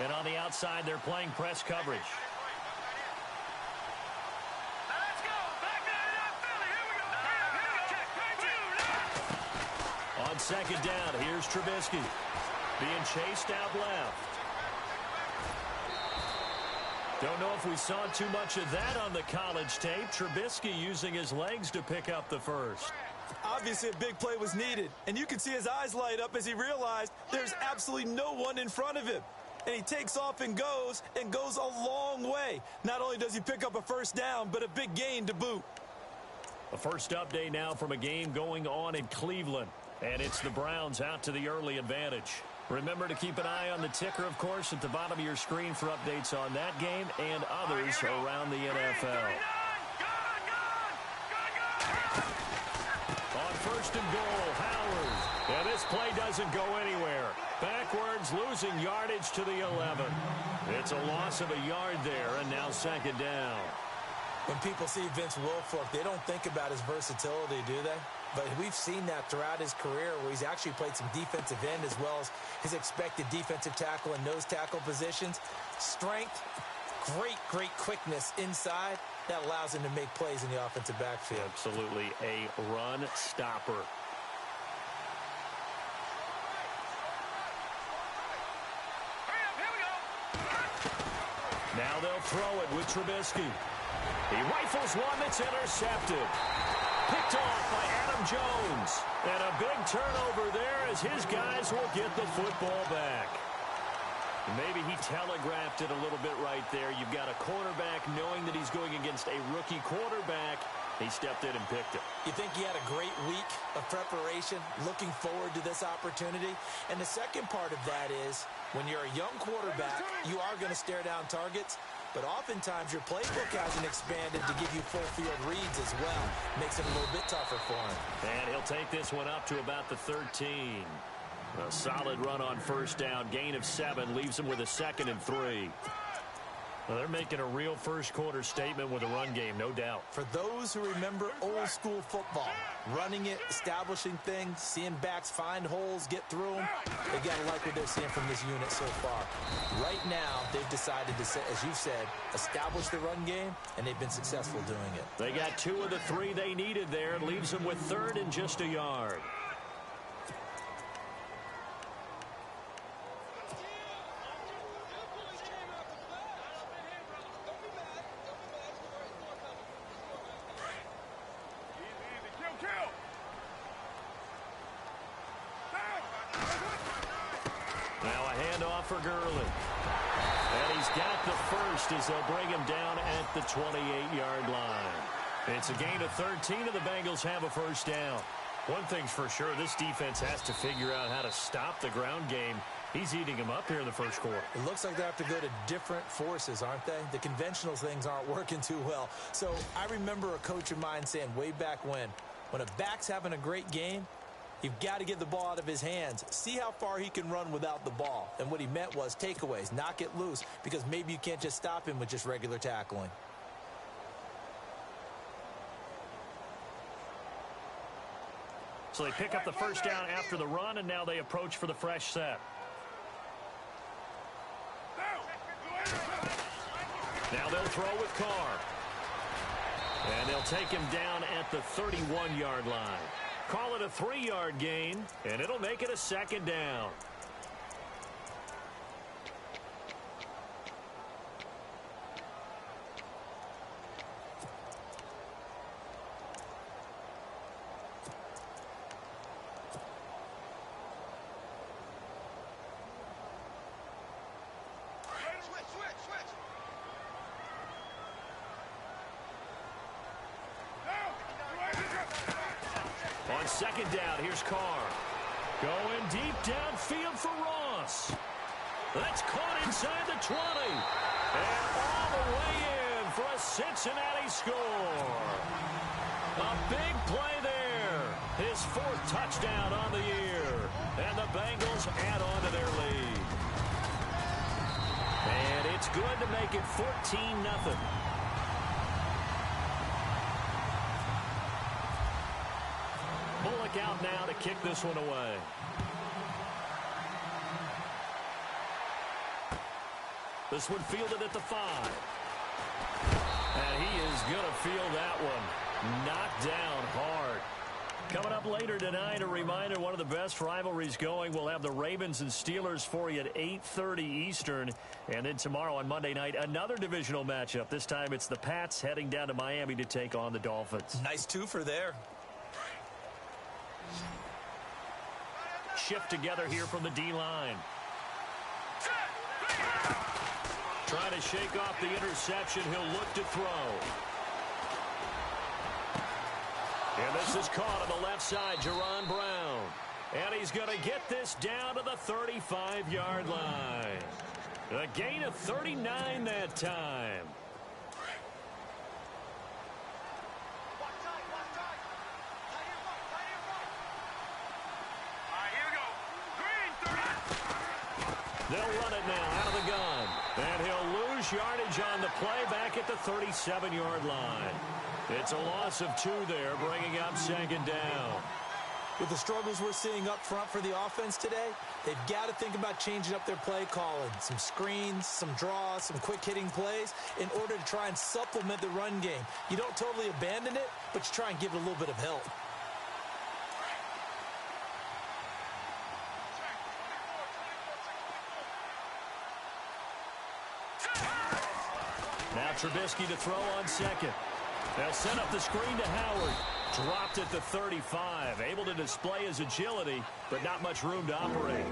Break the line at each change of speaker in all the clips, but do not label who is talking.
And on the outside, they're playing press coverage. On second down, here's Trubisky. Being chased out left. Don't know if we saw too much of that on the college tape. Trubisky using his legs to pick up the first.
Obviously, a big play was needed, and you can see his eyes light up as he realized there's absolutely no one in front of him. And he takes off and goes a long way. Not only does he pick up a first down, but a big gain to boot.
A first update now from a game going on in Cleveland. And it's the Browns out to the early advantage. Remember to keep an eye on the ticker, of course, at the bottom of your screen for updates on that game and others around the NFL. On first and goal, Howard. And this play doesn't go anywhere. Backwards, losing yardage to the 11. It's a loss of a yard there, and now second down.
When people see Vince Wilfork, they don't think about his versatility, do they? But we've seen that throughout his career where he's actually played some defensive end as well as his expected defensive tackle and nose tackle positions. Strength, great quickness inside. That allows him to make plays in the offensive backfield.
Absolutely a run stopper. Now they'll throw it with Trubisky. He rifles one that's intercepted. Picked off by Adam Jones. And a big turnover there as his guys will get the football back. Maybe he telegraphed it a little bit right there. You've got a quarterback knowing that he's going against a rookie quarterback. He stepped in and picked it.
You think he had a great week of preparation, looking forward to this opportunity? And the second part of that is, when you're a young quarterback, you are going to stare down targets. But oftentimes your playbook hasn't expanded to give you full field reads as well. Makes it a little bit tougher for him.
And he'll take this one up to about the 13. A solid run on first down. Gain of 7 leaves him with a 2nd and 3. Well, they're making a real first quarter statement with a run game, no doubt.
For those who remember old school football, running it, establishing things, seeing backs find holes, get through them, they got to like what they're seeing from this unit so far. Right now, they've decided to, as you said, establish the run game, and they've been successful doing it.
They got 2 of the 3 they needed there. Leaves them with 3rd and just a yard. For Gurley. And he's got the first as they'll bring him down at the 28-yard line. It's a gain of 13, and the Bengals have a first down. One thing's for sure, this defense has to figure out how to stop the ground game. He's eating them up here in the first quarter.
It looks like they have to go to different forces, aren't they? The conventional things aren't working too well. So I remember a coach of mine saying way back when a back's having a great game, you've got to get the ball out of his hands. See how far he can run without the ball. And what he meant was takeaways, knock it loose, because maybe you can't just stop him with just regular tackling.
So they pick up the first down after the run, and now they approach for the fresh set. Now they'll throw with Carr. And they'll take him down at the 31-yard line. Call it a 3-yard gain, and it'll make it a 2nd down. On 2nd down, here's Carr. Going deep downfield for Ross. That's caught inside the 20. And all the way in for a Cincinnati score. A big play there. His 4th touchdown on the year. And the Bengals add on to their lead. And it's good to make it 14-0. Bullock out now to kick this one away. This one fielded at the 5. And he is going to feel that one knocked down hard. Coming up later tonight, a reminder, one of the best rivalries going. We'll have the Ravens and Steelers for you at 8:30 Eastern. And then tomorrow on Monday night, another divisional matchup. This time it's the Pats heading down to Miami to take on the Dolphins.
Nice twofer there.
Shift together here from the D-line. Trying to shake off the interception. He'll look to throw. And this is caught on the left side, Jerron Brown. And he's going to get this down to the 35-yard line. A gain of 39 that time. They'll run it now out of the gun. And he'll lose yardage on the play back at the 37-yard line. It's a loss of 2 there, bringing up second down.
With the struggles we're seeing up front for the offense today, they've got to think about changing up their play calling. Some screens, some draws, some quick-hitting plays in order to try and supplement the run game. You don't totally abandon it, but you try and give it a little bit of help.
Now Trubisky to throw on second. They'll set up the screen to Howard. Dropped at the 35. Able to display his agility, but not much room to operate.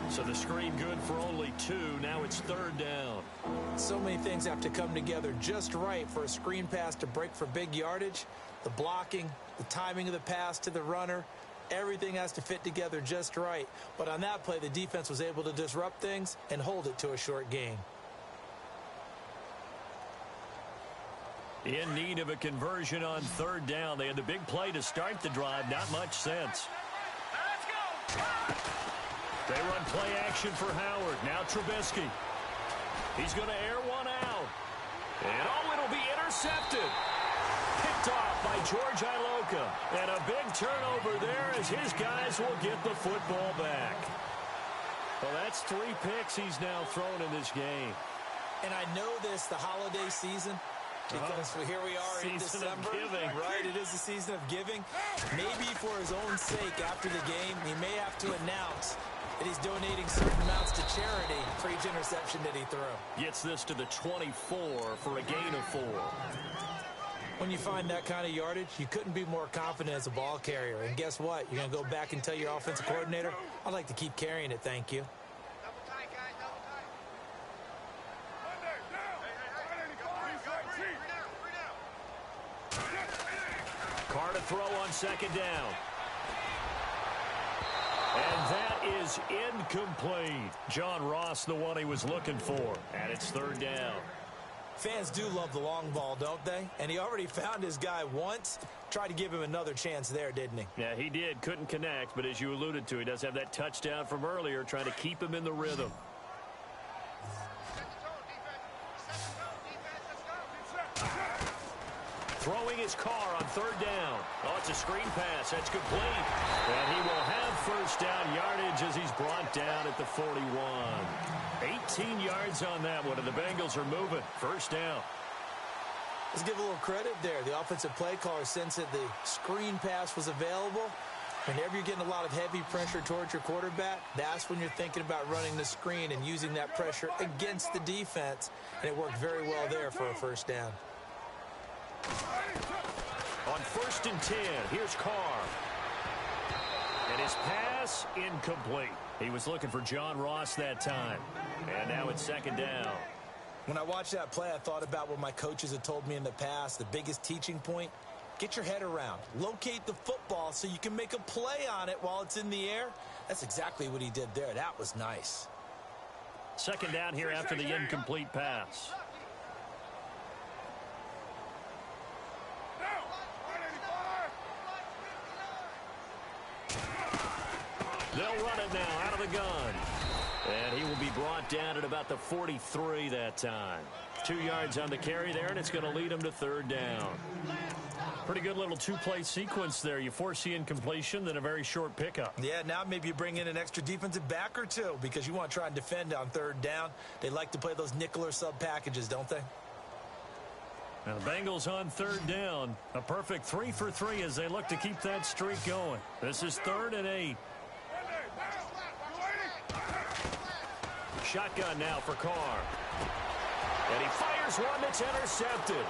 So the screen good for only 2. Now it's third down.
So many things have to come together just right for a screen pass to break for big yardage. The blocking, the timing of the pass to the runner, everything has to fit together just right. But on that play, the defense was able to disrupt things and hold it to a short gain.
In need of a conversion on third down. They had the big play to start the drive. Not much sense. They run play action for Howard. Now Trubisky. He's going to air one out. And it'll be intercepted. Picked off by George Iloka. And a big turnover there as his guys will get the football back. Well, that's 3 picks he's now thrown in this game.
And I know this, the holiday season, because here we are in December, right? It is the season of giving. Maybe for his own sake after the game, he may have to announce that he's donating certain amounts to charity for each interception that he threw.
Gets this to the 24 for a gain of 4.
When you find that kind of yardage, you couldn't be more confident as a ball carrier. And guess what? You're going to go back and tell your offensive coordinator, I'd like to keep carrying it, thank you.
Carr to throw on second down. And that is incomplete. John Ross, the one he was looking for. And it's third down.
Fans do love the long ball, don't they? And he already found his guy once. Tried to give him another chance there, didn't he?
Yeah, he did. Couldn't connect, but as you alluded to, he does have that touchdown from earlier, trying to keep him in the rhythm. Throwing his Carr on third down. Oh, it's a screen pass. That's complete. And he will have first down yardage as he's brought down at the 41. 18 yards on that one, and the Bengals are moving. First down.
Let's give a little credit there. The offensive play caller sensed that the screen pass was available. Whenever you're getting a lot of heavy pressure towards your quarterback, that's when you're thinking about running the screen and using that pressure against the defense. And it worked very well there for a first down.
On 1st and 10, here's Carr. And his pass incomplete. He was looking for John Ross that time. And now it's second down.
When I watched that play, I thought about what my coaches had told me in the past. The biggest teaching point, get your head around. Locate the football so you can make a play on it while it's in the air. That's exactly what he did there. That was nice.
Second down here after the incomplete pass. They'll run it now out of the gun. And he will be brought down at about the 43 that time. 2 yards on the carry there, and it's going to lead him to third down. Pretty good little two-play sequence there. You force the incompletion, then a very short pickup.
Yeah, now maybe you bring in an extra defensive back or two because you want to try and defend on third down. They like to play those nickel or sub packages, don't they?
Now the Bengals on third down. A perfect 3 for 3 as they look to keep that streak going. This is 3rd and 8. Shotgun now for Carr. And he fires one that's intercepted.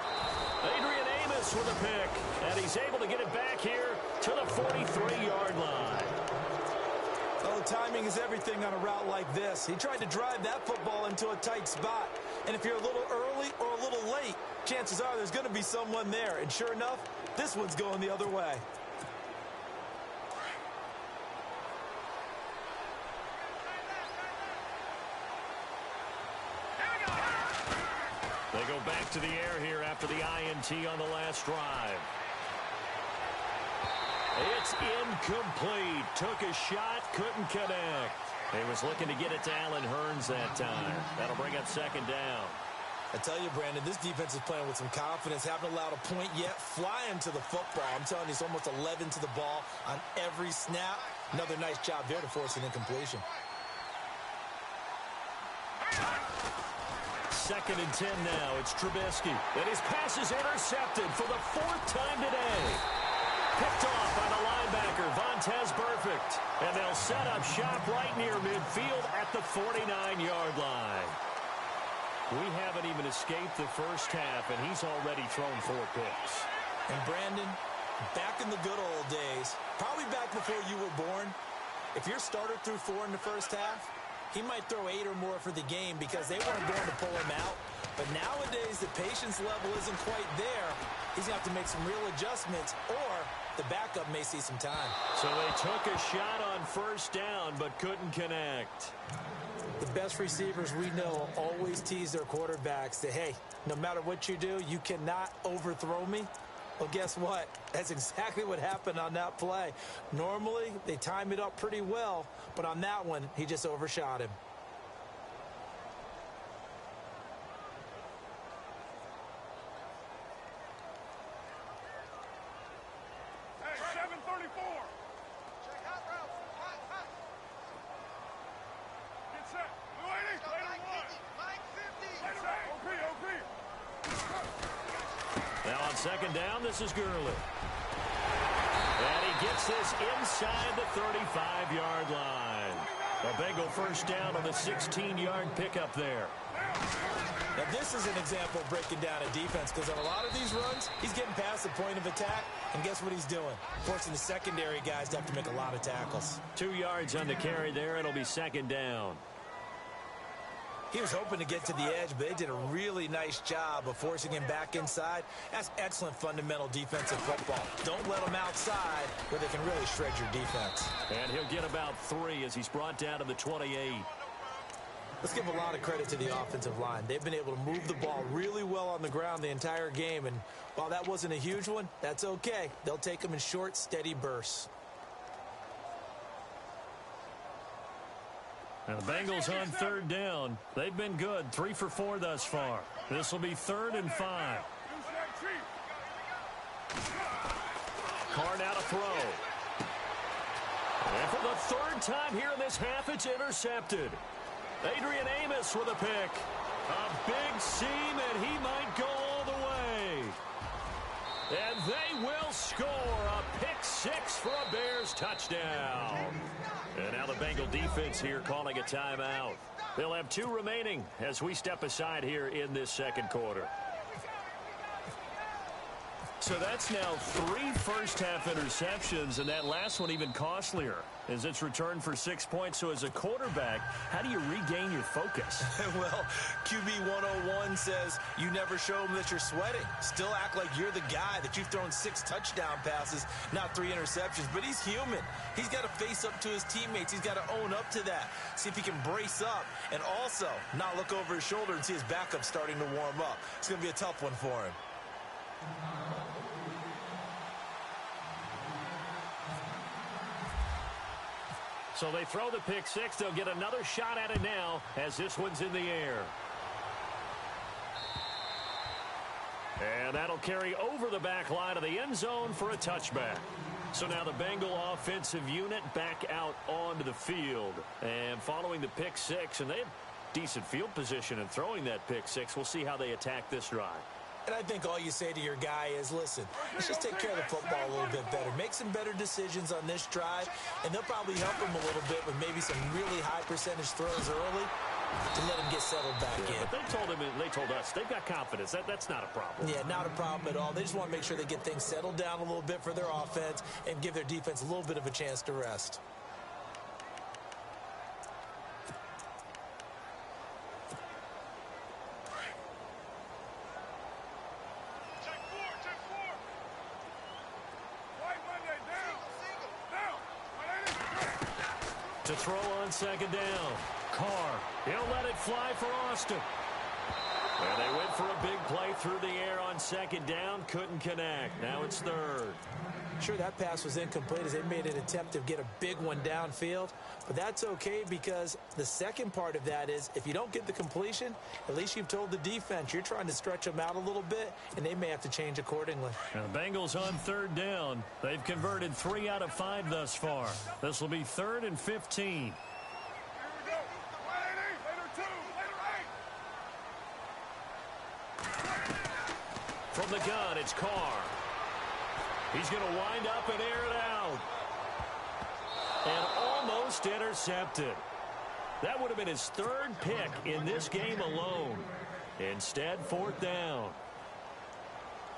Adrian Amos with a pick. And he's able to get it back here to the 43-yard line.
Oh, timing is everything on a route like this. He tried to drive that football into a tight spot. And if you're a little early or a little late, chances are there's going to be someone there. And sure enough, this one's going the other way.
They go back to the air here after the INT on the last drive. It's incomplete. Took a shot, couldn't connect. He was looking to get it to Allen Hurns that time. That'll bring up second down.
I tell you, Brandon, this defense is playing with some confidence. Haven't allowed a point yet. Flying to the football. I'm telling you, it's almost 11 to the ball on every snap. Another nice job there to force an incompletion.
2nd and 10 now. It's Trubisky. And his pass is intercepted for the 4th time today. Picked off by the linebacker, Vontaze Burfict. And they'll set up shop right near midfield at the 49-yard line. We haven't even escaped the first half, and he's already thrown 4 picks.
And Brandon, back in the good old days, probably back before you were born, if your starter threw 4 in the first half, he might throw 8 or more for the game because they weren't going to pull him out. But nowadays, the patience level isn't quite there. He's going to have to make some real adjustments, or the backup may see some time.
So they took a shot on first down, but couldn't connect.
The best receivers we know always tease their quarterbacks that, hey, no matter what you do, you cannot overthrow me. Well, guess what? That's exactly what happened on that play. Normally, they time it up pretty well, but on that one, he just overshot him.
Hey, 734. Check out route. Get set. Blue 80. Later one. Mike 50. Later OP.
Now on second down, this is Gurley. And he gets this inside the 35-yard line. A Bengal first down on the 16-yard pickup there.
Now, this is an example of breaking down a defense because on a lot of these runs, he's getting past the point of attack, and guess what he's doing? Forcing the secondary guys to have to make a lot of tackles.
2 yards on the carry there. It'll be second down.
He was hoping to get to the edge, but they did a really nice job of forcing him back inside. That's excellent fundamental defensive football. Don't let him outside where they can really shred your defense.
And he'll get about 3 as he's brought down to the 28.
Let's give a lot of credit to the offensive line. They've been able to move the ball really well on the ground the entire game, and while that wasn't a huge one, that's okay. They'll take them in short, steady bursts.
And the Bengals on third down. They've been good, 3 for 4 thus far. This will be 3rd and 5. Carr now to throw. And for the 3rd time here in this half, it's intercepted. Adrian Amos with a pick. A big seam, and he might go all the way. And they will score a pick 6 for a Bears touchdown. And now the Bengal defense here calling a timeout. They'll have 2 remaining as we step aside here in this second quarter. So that's now 3 first-half interceptions, and that last one even costlier as it's returned for 6 points. So as a quarterback, how do you regain your focus?
Well, QB 101 says you never show them that you're sweating. Still act like you're the guy that you've thrown 6 touchdown passes, not 3 interceptions. But he's human. He's got to face up to his teammates. He's got to own up to that. See if he can brace up and also not look over his shoulder and see his backup starting to warm up. It's going to be a tough one for him.
So they throw the pick 6. They'll get another shot at it now as this one's in the air. And that'll carry over the back line of the end zone for a touchback. So now the Bengal offensive unit back out onto the field. And following the pick six, and they have decent field position in throwing that pick six. We'll see how they attack this drive.
And I think all you say to your guy is, listen, let's just take care of the football a little bit better. Make some better decisions on this drive, and they'll probably help him a little bit with maybe some really high percentage throws early to let him get settled back in.
But they told us, they've got confidence. That's not a problem.
Yeah, not a problem at all. They just want to make sure they get things settled down a little bit for their offense and give their defense a little bit of a chance to rest.
To throw on second down. Carr, he'll let it fly for Austin. And they went for a big play through the air on second down. Couldn't connect. Now it's third.
Sure, that pass was incomplete as they made an attempt to get a big one downfield. But that's okay because the second part of that is if you don't get the completion, at least you've told the defense you're trying to stretch them out a little bit, and they may have to change accordingly.
And the Bengals on third down. They've converted 3 out of 5 thus far. This will be 3rd and 15. From the gun, it's Carr. He's going to wind up and air it out. And almost intercepted. That would have been his 3rd pick in this game alone. Instead, 4th down.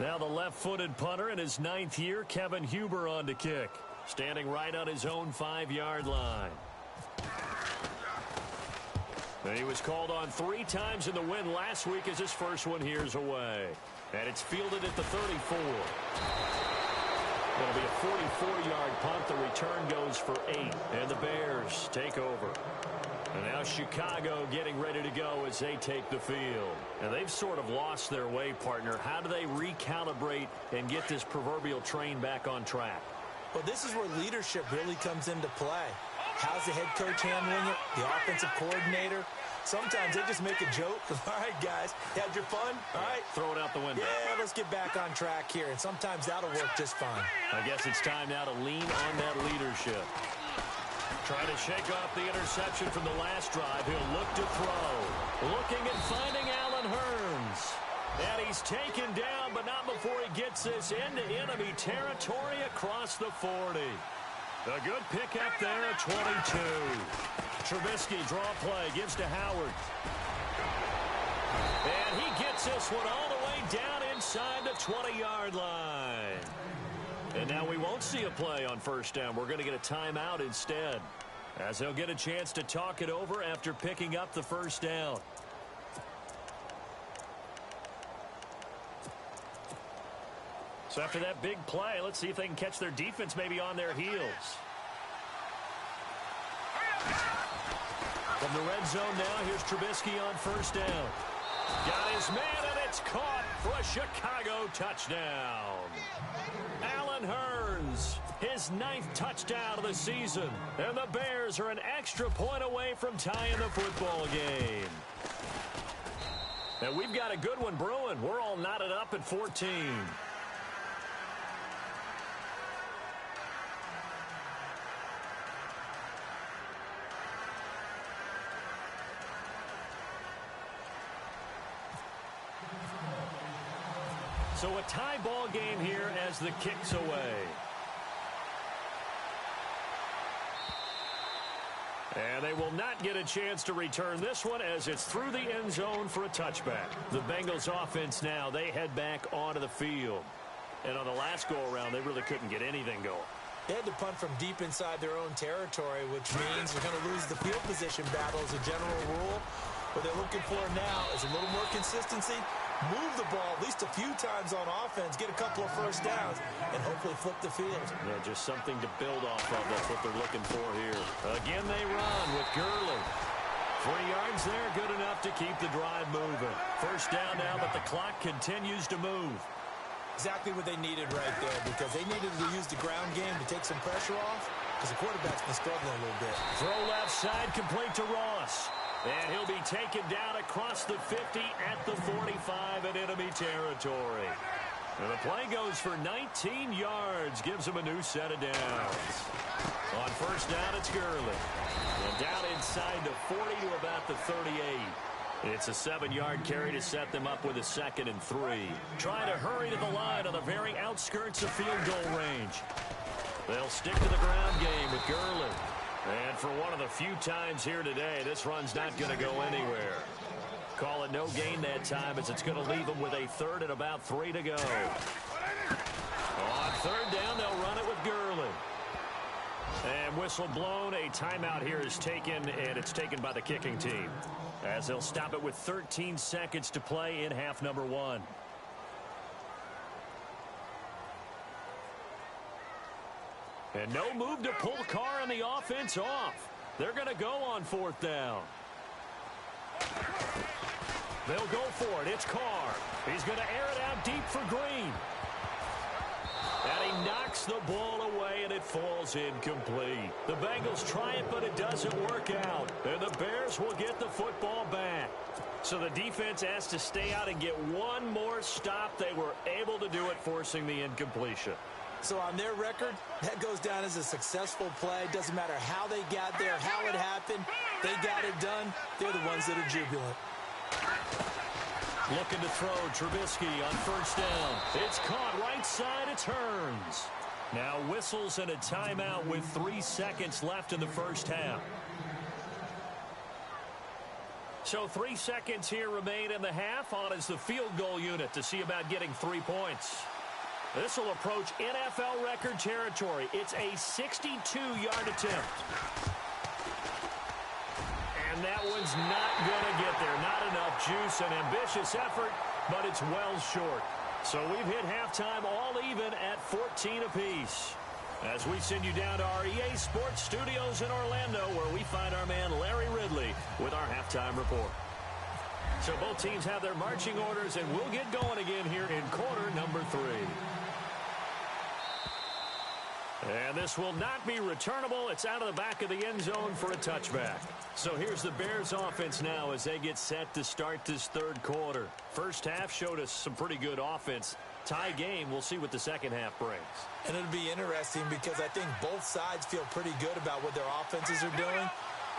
Now the left-footed punter in his 9th year, Kevin Huber, on to kick. Standing right on his own 5-yard line. And he was called on 3 times in the win last week as his first one here's away. And it's fielded at the 34. It'll be a 44-yard punt. The return goes for 8. And the Bears take over. And now Chicago getting ready to go as they take the field. And they've sort of lost their way, partner. How do they recalibrate and get this proverbial train back on track?
Well, this is where leadership really comes into play. How's the head coach handling it? The offensive coordinator? Sometimes they just make a joke. All right, guys, had your fun? All right.
Throw it out the window.
Yeah, let's get back on track here. And sometimes that'll work just fine.
I guess it's time now to lean on that leadership. Trying to shake off the interception from the last drive. He'll look to throw. Looking and finding Allen Hurns. And he's taken down, but not before he gets this into enemy territory across the 40. A good pickup there at 22. Trubisky, draw play, gives to Howard. And he gets this one all the way down inside the 20-yard line. And now we won't see a play on first down. We're going to get a timeout instead, as they'll get a chance to talk it over after picking up the first down. So after that big play, let's see if they can catch their defense maybe on their heels. From the red zone now, here's Trubisky on first down. Got his man, and it's caught for a Chicago touchdown. Allen Hurns, his 9th touchdown of the season. And the Bears are an extra point away from tying the football game. And we've got a good one brewing. We're all knotted up at 14. So a tie ball game here as the kick's away. And they will not get a chance to return this one as it's through the end zone for a touchback. The Bengals offense now, they head back onto the field. And on the last go-around, they really couldn't get anything going.
They had to punt from deep inside their own territory, which means they're going to lose the field position battle as a general rule. What they're looking for now is a little more consistency, move the ball at least a few times on offense, get a couple of first downs, and hopefully flip the field.
Yeah, just something to build off of. That's what they're looking for here. Again, they run with Gurley. 3 yards there, good enough to keep the drive moving. First down now, but the clock continues to move.
Exactly what they needed right there, because they needed to use the ground game to take some pressure off, because the quarterback's been struggling a little bit.
Throw left side, complete to Ross. And he'll be taken down across the 50 at the 45 in enemy territory. And the play goes for 19 yards, gives him a new set of downs. On first down, it's Gurley. And down inside the 40 to about the 38. It's a 7-yard carry to set them up with a 2nd and 3. Trying to hurry to the line on the very outskirts of field goal range. They'll stick to the ground game with Gurley. And for one of the few times here today, this run's not going to go anywhere. Call it no gain that time as it's going to leave them with a 3rd and about 3 to go. On 3rd down, they'll run it with Gurley. And whistle blown. A timeout here is taken, and it's taken by the kicking team, as they'll stop it with 13 seconds to play in half number 1. And no move to pull Carr and the offense off. They're going to go on 4th down. They'll go for it. It's Carr. He's going to air it out deep for Green. And he knocks the ball away, and it falls incomplete. The Bengals try it, but it doesn't work out. And the Bears will get the football back. So the defense has to stay out and get one more stop. They were able to do it, forcing the incompletion.
So on their record, that goes down as a successful play. Doesn't matter how they got there, how it happened. They got it done. They're the ones that are jubilant.
Looking to throw, Trubisky on first down. It's caught right side. It's Hearns. Now whistles and a timeout with 3 seconds left in the first half. So 3 seconds here remain in the half. On is the field goal unit to see about getting 3 points. This will approach NFL record territory. It's a 62-yard attempt. And that one's not going to get there. Not enough juice. An ambitious effort, but it's well short. So we've hit halftime all even at 14 apiece. As we send you down to our EA Sports Studios in Orlando, where we find our man Larry Ridley with our halftime report. So both teams have their marching orders, and we'll get going again here in quarter number 3. And this will not be returnable. It's out of the back of the end zone for a touchback. So here's the Bears offense now as they get set to start this 3rd quarter. First half showed us some pretty good offense. Tie game, we'll see what the second half brings.
And it'll be interesting because I think both sides feel pretty good about what their offenses are doing.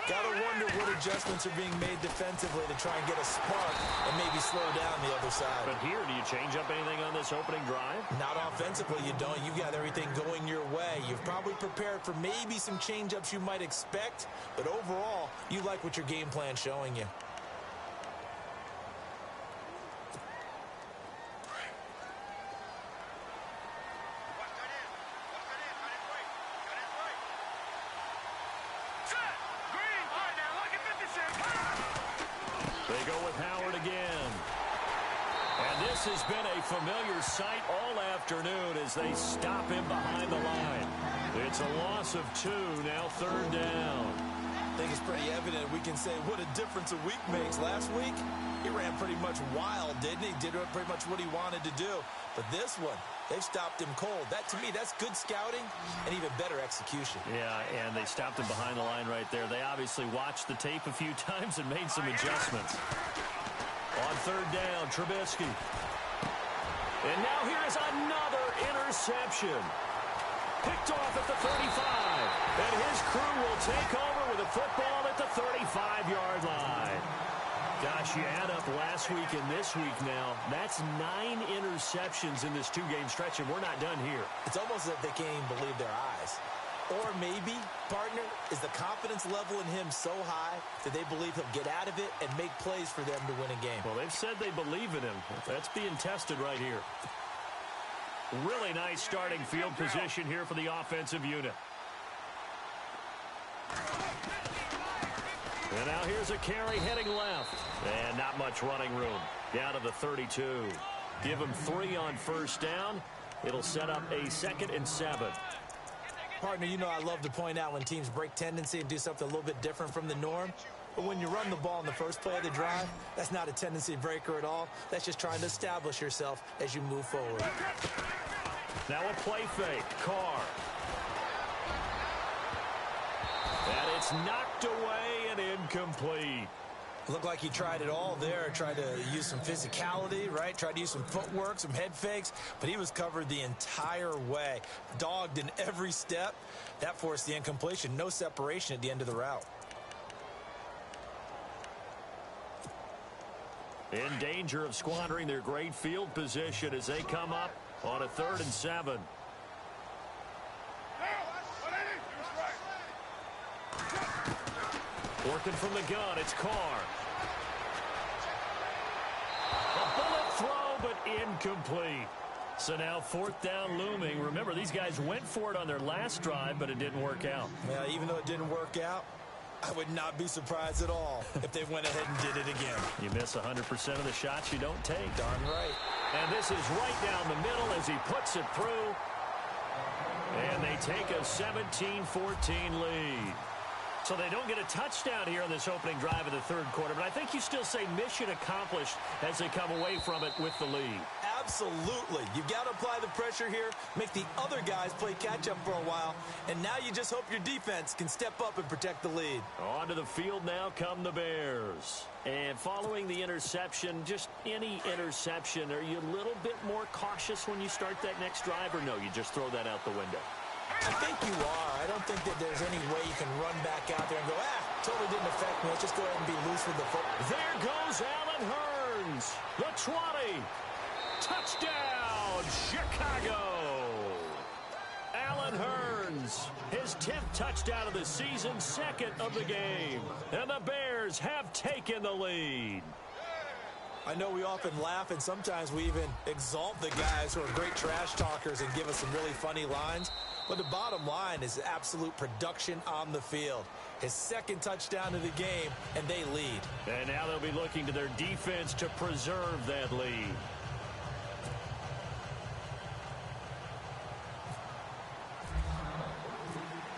Gotta wonder what adjustments are being made defensively to try and get a spark and maybe slow down the other side.
But here, do you change up anything on this opening drive?
Not offensively, you don't. You've got everything going your way. You've probably prepared for maybe some change-ups you might expect, but overall, you like what your game plan's showing you.
They go with Howard again. And this has been a familiar sight all afternoon as they stop him behind the line. It's a loss of 2, now 3rd down.
I think it's pretty evident we can say what a difference a week makes. Last week, he ran pretty much wild, didn't he? Did pretty much what he wanted to do. But this one, they've stopped him cold. That, to me, that's good scouting and even better execution.
Yeah, and they stopped him behind the line right there. They obviously watched the tape a few times and made some adjustments. On 3rd down, Trubisky. And now here is another interception. Picked off at the 35. And his crew will take over with a football at the 35-yard line. Gosh, you add up last week and this week now. That's 9 interceptions in this 2-game stretch, and we're not done here.
It's almost as if they can't even believe their eyes. Or maybe, partner, is the confidence level in him so high that they believe he'll get out of it and make plays for them to win a game.
Well, they've said they believe in him. That's being tested right here. Really nice starting field position here for the offensive unit. And now here's a carry heading left. And not much running room. Down to the 32. Give him 3 on first down. It'll set up a 2nd and 7.
Partner, you know I love to point out when teams break tendency and do something a little bit different from the norm. But when you run the ball in the first play of the drive, that's not a tendency breaker at all. That's just trying to establish yourself as you move forward.
Now a play fake. Carr. And it's knocked away and incomplete.
Looked like he tried it all there, tried to use some physicality, right? Tried to use some footwork, some head fakes, but he was covered the entire way. Dogged in every step. That forced the incompletion. No separation at the end of the route.
In danger of squandering their great field position as they come up on a 3rd and 7. Working from the gun, it's Carr. A bullet throw, but incomplete. So now 4th down looming. Remember, these guys went for it on their last drive, but it didn't work out.
Yeah, even though it didn't work out, I would not be surprised at all if they went ahead and did it again.
You miss 100% of the shots you don't take.
Darn right.
And this is right down the middle as he puts it through. And they take a 17-14 lead. So they don't get a touchdown here in this opening drive of the 3rd quarter, but I think you still say mission accomplished as they come away from it with the lead.
Absolutely. You've got to apply the pressure here, make the other guys play catch-up for a while, and now you just hope your defense can step up and protect the lead.
Onto the field now come the Bears. And following the interception, just any interception, are you a little bit more cautious when you start that next drive, or no, you just throw that out the window?
I think you are. I don't think that there's any way you can run back out there and go, totally didn't affect me. Let's just go ahead and be loose with the football.
There goes Allen Hurns. The 20. Touchdown, Chicago. Allen Hurns, his 10th touchdown of the season, 2nd of the game. And the Bears have taken the lead.
I know we often laugh, and sometimes we even exalt the guys who are great trash talkers and give us some really funny lines. But the bottom line is absolute production on the field. His 2nd touchdown of the game, and they lead. And now they'll be looking to their defense to preserve that lead.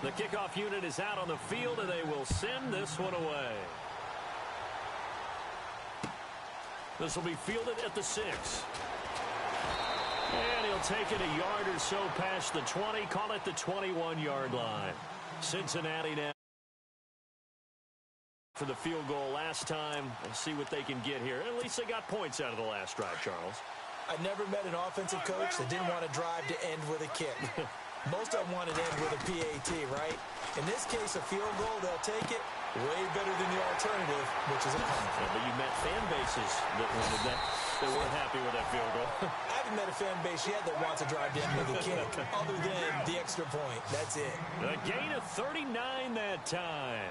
The kickoff unit is out on the field, and they will send this one away. This will be fielded at the 6. And he'll take it a yard or so past the 20. Call it the 21-yard line. Cincinnati now for the field goal last time. We'll see what they can get here. At least they got points out of the last drive, Charles. I never met an offensive coach that didn't want to drive to end with a kick. Most of them want to end with a PAT, right? In this case, a field goal, they'll take it. Way better than the alternative, which is a punt.
Yeah, but you met fan bases that wanted that. They weren't happy with that field goal.
I haven't met a fan base yet that wants to drive to end with a kick, other than the extra point. That's it.
A gain of 39 that time.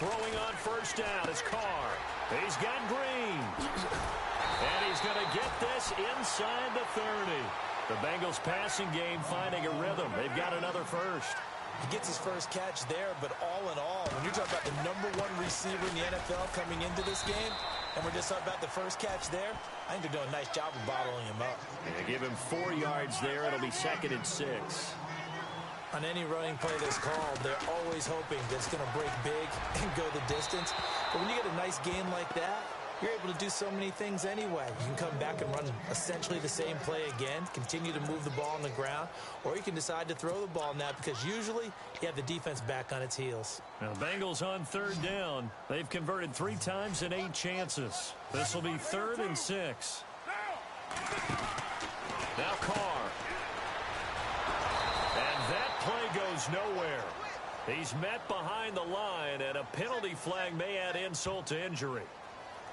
Throwing on 1st down is Carr. He's got Green. And he's going to get this inside the 30. The Bengals passing game finding a rhythm. They've got another first.
He gets his first catch there, but all in all, when you're talking about the #1 receiver in the NFL coming into this game, and we're just talking about the first catch there, I think they're doing a nice job of bottling him up.
They give him 4 yards there. It'll be 2nd and 6.
On any running play that's called, they're always hoping that it's going to break big and go the distance. But when you get a nice game like that, you're able to do so many things anyway. You can come back and run essentially the same play again, continue to move the ball on the ground, or you can decide to throw the ball now because usually you have the defense back on its heels.
Now, Bengals on 3rd down. They've converted 3 times in 8 chances. This will be 3rd and 6. Now Carr. And that play goes nowhere. He's met behind the line, and a penalty flag may add insult to injury.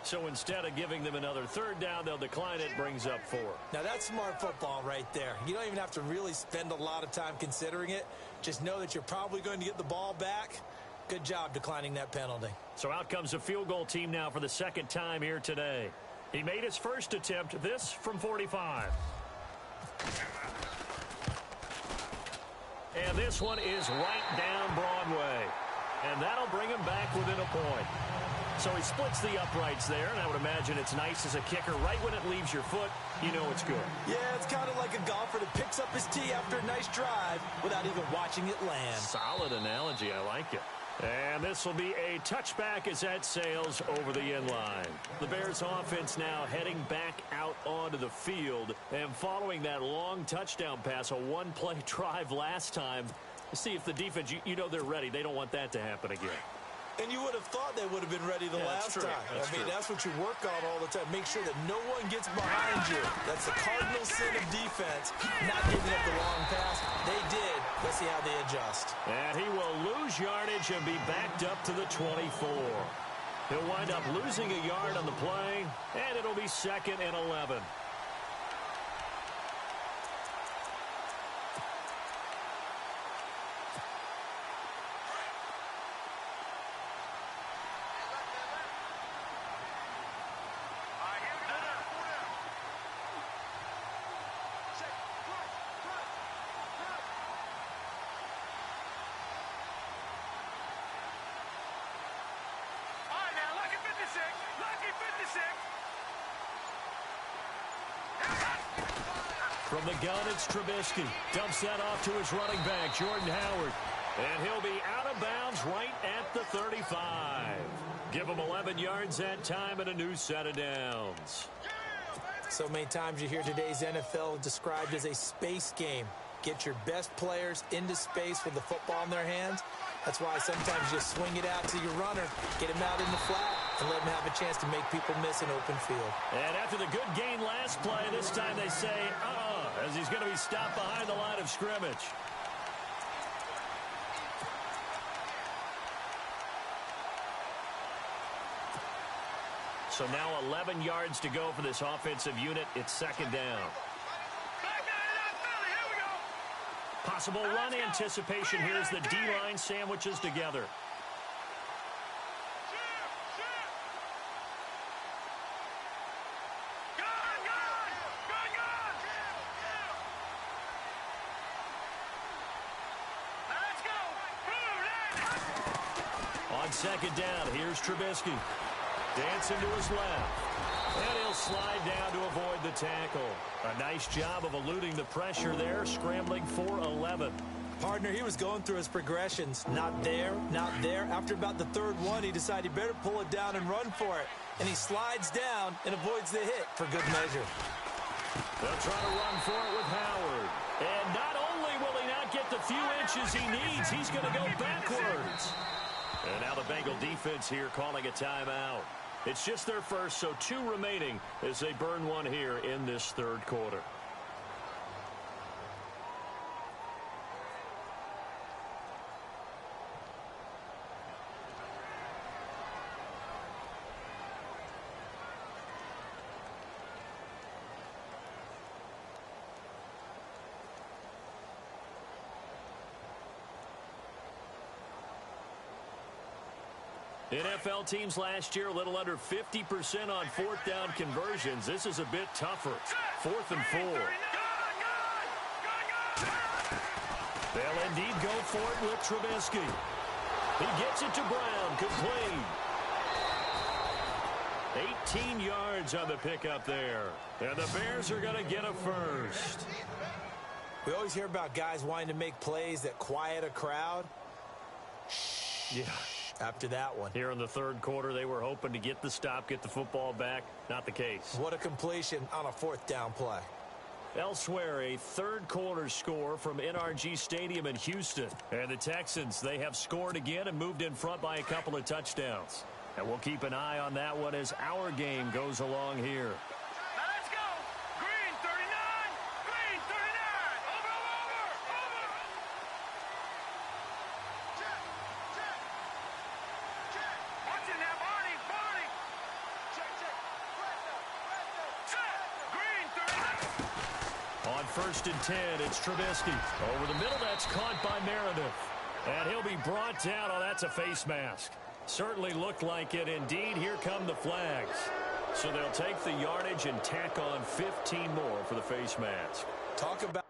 So instead of giving them another 3rd down, they'll decline it, brings up 4.
Now that's smart football right there. You don't even have to really spend a lot of time considering it. Just know that you're probably going to get the ball back. Good job declining that penalty.
So out comes the field goal team now for the 2nd time here today. He made his first attempt, this from 45. And this one is right down Broadway. And that'll bring him back within a point. So he splits the uprights there, and I would imagine it's nice as a kicker. Right when it leaves your foot, you know it's good.
Yeah, it's kind of like a golfer that picks up his tee after a nice drive without even watching it land.
Solid analogy. I like it. And this will be a touchback as that sails over the inline. The Bears offense now heading back out onto the field. And following that long touchdown pass, a one-play drive last time, see if the defense, you know they're ready. They don't want that to happen again.
And you would have thought they would have been ready the last time. That's what you work on all the time. Make sure that no one gets behind you. That's the cardinal sin of defense, not giving up the long pass. They did. Let's see how they adjust.
And he will lose yardage and be backed up to the 24. He'll wind up losing a yard on the play, and it'll be 2nd and 11. From the gun, it's Trubisky. Dumps that off to his running back, Jordan Howard. And he'll be out of bounds right at the 35. Give him 11 yards that time and a new set of downs.
So many times you hear today's NFL described as a space game. Get your best players into space with the football in their hands. That's why sometimes you swing it out to your runner, get him out in the flat, and let him have a chance to make people miss an open field.
And after the good gain last play, this time they say, as he's going to be stopped behind the line of scrimmage. So now 11 yards to go for this offensive unit. It's 2nd down. Possible run anticipation here as the D-line sandwiches together. On 2nd down, here's Trubisky. Dancing to his left. And he'll slide down to avoid the tackle. A nice job of eluding the pressure there, scrambling for 11.
Partner, he was going through his progressions. Not there, not there. After about the 3rd one, he decided he better pull it down and run for it. And he slides down and avoids the hit for good measure.
They'll try to run for it with Howard. And not only will he not get the few inches he needs, he's going to go backwards. And now the Bengal defense here calling a timeout. It's just their first, so 2 remaining as they burn one here in this 3rd quarter. NFL teams last year a little under 50% on 4th down conversions. This is a bit tougher. 4th and 4. They'll indeed go for it with Trubisky. He gets it to Brown, complete. 18 yards on the pickup there. And the Bears are going to get a first.
We always hear about guys wanting to make plays that quiet a crowd.
Yeah.
After that one.
Here in the 3rd quarter, they were hoping to get the stop, get the football back. Not the case.
What a completion on a 4th down play.
Elsewhere, a 3rd quarter score from NRG Stadium in Houston. And the Texans, they have scored again and moved in front by a couple of touchdowns. And we'll keep an eye on that one as our game goes along here.
Let's go! Green 39! Green 39! Over! Check! Watch it now, Barney! Check! Green 39!
On 1st and 10, it's Trubisky. Over the middle, that's caught by Meredith. And he'll be brought down. Oh, that's a face mask. Certainly looked like it. Indeed, here come the flags. So they'll take the yardage and tack on 15 more for the face mask.
Talk about